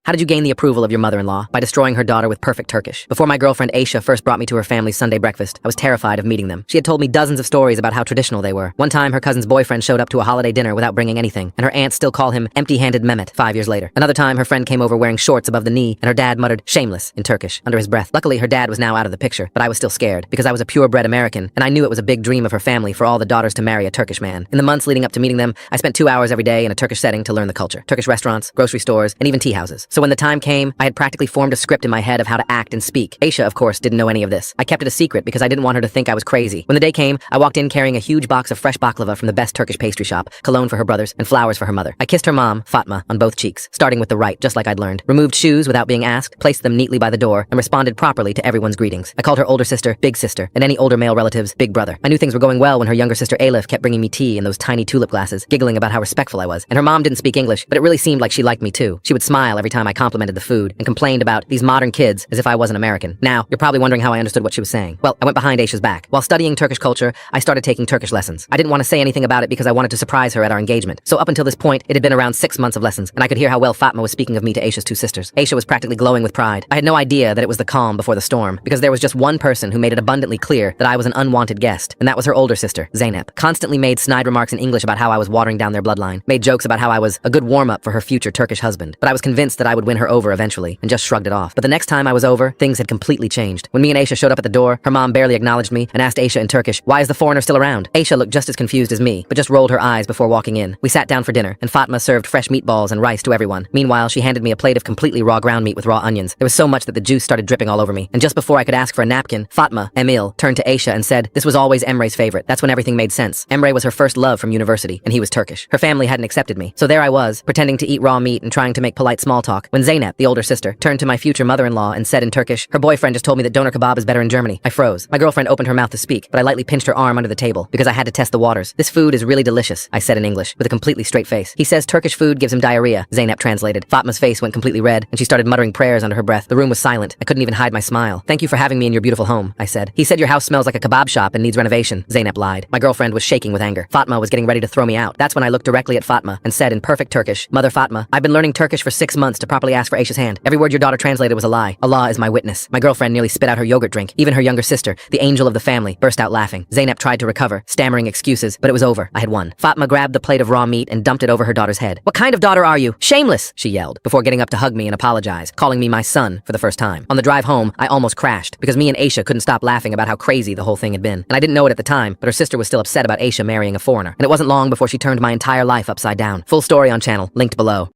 How did you gain the approval of your mother-in-law? By destroying her daughter with perfect Turkish. Before my girlfriend Aisha first brought me to her family's Sunday breakfast, I was terrified of meeting them. She had told me dozens of stories about how traditional they were. One time, her cousin's boyfriend showed up to a holiday dinner without bringing anything, and her aunts still call him empty-handed Mehmet 5 years later. Another time, her friend came over wearing shorts above the knee, and her dad muttered shameless in Turkish under his breath. Luckily, her dad was now out of the picture, but I was still scared because I was a purebred American, and I knew it was a big dream of her family for all the daughters to marry a Turkish man. In the months leading up to meeting them, I spent 2 hours every day in a Turkish setting to learn the culture. Turkish restaurants, grocery stores, and even tea houses. So when the time came, I had practically formed a script in my head of how to act and speak. Aisha, of course, didn't know any of this. I kept it a secret because I didn't want her to think I was crazy. When the day came, I walked in carrying a huge box of fresh baklava from the best Turkish pastry shop, cologne for her brothers, and flowers for her mother. I kissed her mom, Fatma, on both cheeks, starting with the right, just like I'd learned. Removed shoes without being asked, placed them neatly by the door, and responded properly to everyone's greetings. I called her older sister, big sister, and any older male relatives, big brother. I knew things were going well when her younger sister Elif kept bringing me tea in those tiny tulip glasses, giggling about how respectful I was. And her mom didn't speak English, but it really seemed like she liked me too. She would smile every time I complimented the food and complained about these modern kids as if I wasn't American. Now, you're probably wondering how I understood what she was saying. Well, I went behind Aisha's back. While studying Turkish culture, I started taking Turkish lessons. I didn't want to say anything about it because I wanted to surprise her at our engagement. So up until this point, it had been around 6 months of lessons, and I could hear how well Fatma was speaking of me to Aisha's two sisters. Aisha was practically glowing with pride. I had no idea that it was the calm before the storm, because there was just one person who made it abundantly clear that I was an unwanted guest, and that was her older sister, Zeynep. Constantly made snide remarks in English about how I was watering down their bloodline, made jokes about how I was a good warm-up for her future Turkish husband, but I was convinced that I would win her over eventually, and just shrugged it off. But the next time I was over, things had completely changed. When me and Aisha showed up at the door, her mom barely acknowledged me and asked Aisha in Turkish, "Why is the foreigner still around?" Aisha looked just as confused as me, but just rolled her eyes before walking in. We sat down for dinner, and Fatma served fresh meatballs and rice to everyone. Meanwhile, she handed me a plate of completely raw ground meat with raw onions. There was so much that the juice started dripping all over me, and just before I could ask for a napkin, Fatma, Emil, turned to Aisha and said, "This was always Emre's favorite." That's when everything made sense. Emre was her first love from university, and he was Turkish. Her family hadn't accepted me, so there I was, pretending to eat raw meat and trying to make polite small talk, when Zeynep, the older sister, turned to my future mother-in-law and said in Turkish, "Her boyfriend just told me that doner kebab is better in Germany." I froze. My girlfriend opened her mouth to speak, but I lightly pinched her arm under the table because I had to test the waters. "This food is really delicious," I said in English, with a completely straight face. "He says Turkish food gives him diarrhea," Zeynep translated. Fatma's face went completely red, and she started muttering prayers under her breath. The room was silent. I couldn't even hide my smile. "Thank you for having me in your beautiful home," I said. "He said your house smells like a kebab shop and needs renovation," Zeynep lied. My girlfriend was shaking with anger. Fatma was getting ready to throw me out. That's when I looked directly at Fatma and said in perfect Turkish, "Mother Fatma, I've been learning Turkish for 6 months to properly ask for Aisha's hand. Every word your daughter translated was a lie. Allah is my witness." My girlfriend nearly spit out her yogurt drink. Even her younger sister, the angel of the family, burst out laughing. Zeynep tried to recover, stammering excuses, but it was over. I had won. Fatma grabbed the plate of raw meat and dumped it over her daughter's head. "What kind of daughter are you? Shameless!" she yelled, before getting up to hug me and apologize, calling me my son for the first time. On the drive home, I almost crashed, because me and Aisha couldn't stop laughing about how crazy the whole thing had been. And I didn't know it at the time, but her sister was still upset about Aisha marrying a foreigner. And it wasn't long before she turned my entire life upside down. Full story on channel, linked below.